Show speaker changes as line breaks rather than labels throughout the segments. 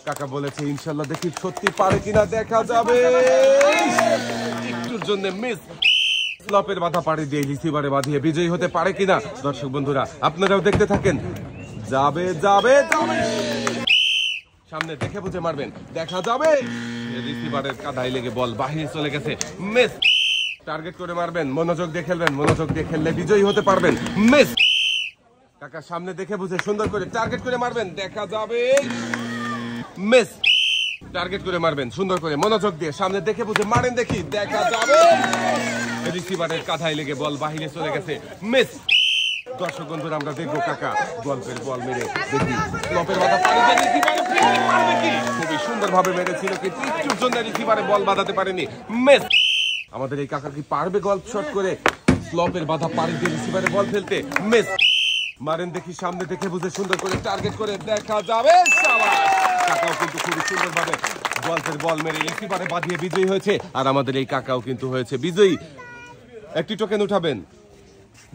কাকা বলেছে ইনশাল্লাহ, দেখি সত্যি পারে কিনা, দেখা যাবে। একটুর জন্য মিস, স্লপের বাধা পাড়ি দিয়ে রিসিভারে বাঁধিয়ে বিজয়ী হতে পারে কিনা। দর্শক বন্ধুরা আপনারাও দেখতে থাকেন। যাবে যাবে যাবে, সামনে দেখে বুঝে মারবেন, দেখা যাবে। রিসিভারের কাঁধায় লেগে বল বাহিরে চলে গেছে, মিস। টার্গেট করে মারবেন, মনোযোগ দিয়ে খেলবেন, মনোযোগ দিয়ে খেললে বিজয়ী হতে পারবেন। মিস, কাকা সামনে দেখে বুঝে সুন্দর করে টার্গেট করে মারবেন, দেখা যাবে। মিস, টার্গেট করে মারবেন সুন্দর করে, মনোযোগ দিয়ে সামনে দেখে বুঝে মারেন, দেখি, দেখা যাবে। রিসিভারের কাঁধায় লেগে বল বাহিরে চলে গেছে, মিস। দর্শক বন্ধুরা আমরা দেখবো কাকা গল্পের বল মেরে, দেখি স্লপের মাথা পাড়ি দিয়ে রিসিভারে পারবে কি। খুবই সুন্দর ভাবে মেরেছিল, কিন্তু একটুর জন্য রিসিভারে বল বাঁধাতে পারেনি, মিস। আমাদের এই কাকা কি পারবে গল্প শট করে স্লপের বাধা পাড়ি দিয়ে রিসিভারে বল ফেলতে? মিস। মারেন দেখি সামনে দেখে বুঝে সুন্দর করে টার্গেট করে, দেখা যাবে। কাকাও কিন্তু খুবই সুন্দর ভাবে গল্পের বল মেরে রিসিভারে বাঁধিয়ে বিজয়ী হয়েছে, আর আমাদের এই কাকাও কিন্তু হয়েছে বিজয়ী। একটি টোকেন উঠাবেন,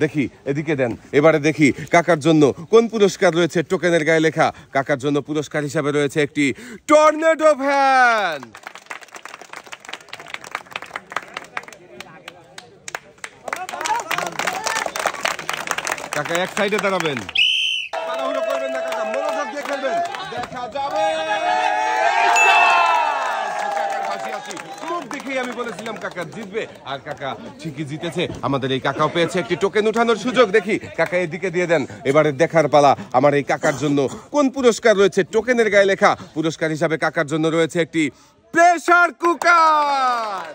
দেখি এদিকে দেন। এবারে দেখি কাকার জন্য কোন পুরস্কার রয়েছে। টোকেনের গায়ে লেখা কাকার জন্য পুরস্কার হিসাবে রয়েছে একটি টর্নেডো ফ্যান। কাকা এক সাইডে দাঁড়াবেন, তাড়াহুড়ো করবেন না কাকা, মনোযোগ দিয়ে খেলবেন, দেখা যাবে। আমি বলেছিলাম কাকা জিতবে, আর কাকা ঠিকই জিতেছে। আমাদের এই কাকাও পেয়েছে একটি টোকেন উঠানোর সুযোগ। দেখি কাকা এদিকে দিয়ে দেন। এবারে দেখার পালা আমার এই কাকার জন্য কোন পুরস্কার রয়েছে। টোকেনের গায়ে লেখা পুরস্কার হিসাবে কাকার জন্য রয়েছে একটি প্রেসার কুকার।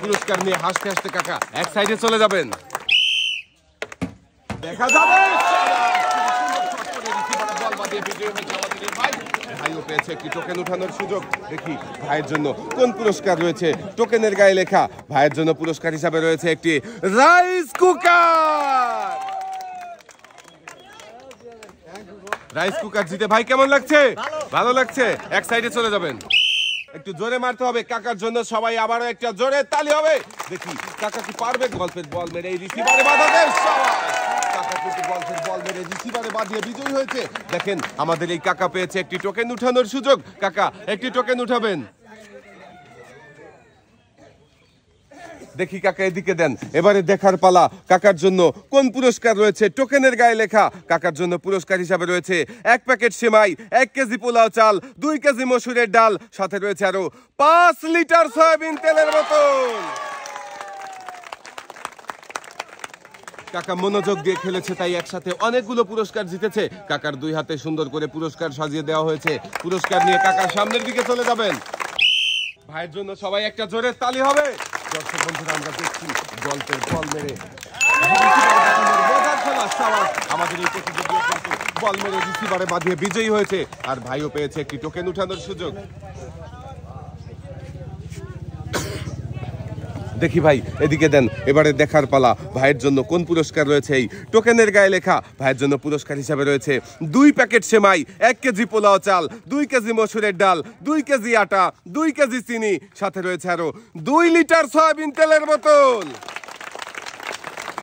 পুরস্কার নিয়ে হাসতে হাসতে কাকা এক সাইডে চলে যাবেন, দেখা যাবে। ভাইও পেয়েছে একটি টোকেন উঠানোর সুযোগ। দেখি ভাইয়ের জন্য কোন পুরস্কার রয়েছে। টোকেনের গায়ে লেখা ভাইয়ের জন্য পুরস্কার হিসাবে রয়েছে একটি রাইস কুকার। রাইস কুকার জিতে ভাই কেমন লাগছে? ভালো লাগছে। এক সাইডে চলে যাবেন, একটু জোরে মারতে হবে কাকার জন্য। সবাই আবারও একটা জোরে তালি হবে। দেখি কাকা কি পারবে গল্পের বল মেরে এই রিসিভারে বাঁধাতে। কাকা কিন্তু গল্পের বল মেরে রিসিভারে বাঁধিয়ে বিজয়ী হয়েছে। দেখেন আমাদের এই কাকা পেয়েছে একটি টোকেন উঠানোর সুযোগ। কাকা একটি টোকেন উঠাবেন, দেখি কাকা এদিকে দেন। এবারে দেখার পালা কাকার জন্য কোন পুরস্কার রয়েছে। টোকেনের গায়ে লেখা কাকার জন্য পুরস্কার হিসাবে রয়েছে 1 প্যাকেট সেমাই, 1 কেজি পোলাও চাল, 2 কেজি মসুরের ডাল, সাথে রয়েছে আরো 5 লিটার সয়াবিন তেলের বোতল। কাকা মনোযোগ দিয়ে খেলেছে, তাই একসাথে অনেকগুলো পুরস্কার জিতেছে। কাকার 2 হাতে সুন্দর করে পুরস্কার সাজিয়ে দেওয়া হয়েছে। পুরস্কার নিয়ে কাকার সামনের দিকে চলে যাবেন। ভাইয়ের জন্য সবাই একটা জোরে তালি হবে। দর্শক বন্ধুরা আমরা দেখছি গল্পের বল মেরে আমাদের এই প্রতিযোগিতা কিন্তু বল মেরে রিসিভারে বাঁধিয়ে বিজয়ী হয়েছে, আর ভাইও পেয়েছে একটি টোকেন উঠানোর সুযোগ। দেখি ভাই এদিকে দেন। এবারে দেখার পালা ভাইয়ের জন্য কোন পুরস্কার রয়েছে। এই টোকেনের গায়ে লেখা ভাইয়ের জন্য পুরস্কার হিসাবে রয়েছে 2 প্যাকেট সেমাই, 1 কেজি পোলাও চাল, 2 কেজি মসুরের ডাল, 2 কেজি আটা, 2 কেজি চিনি, সাথে রয়েছে আরো 2 লিটার সয়াবিন তেলের বোতল।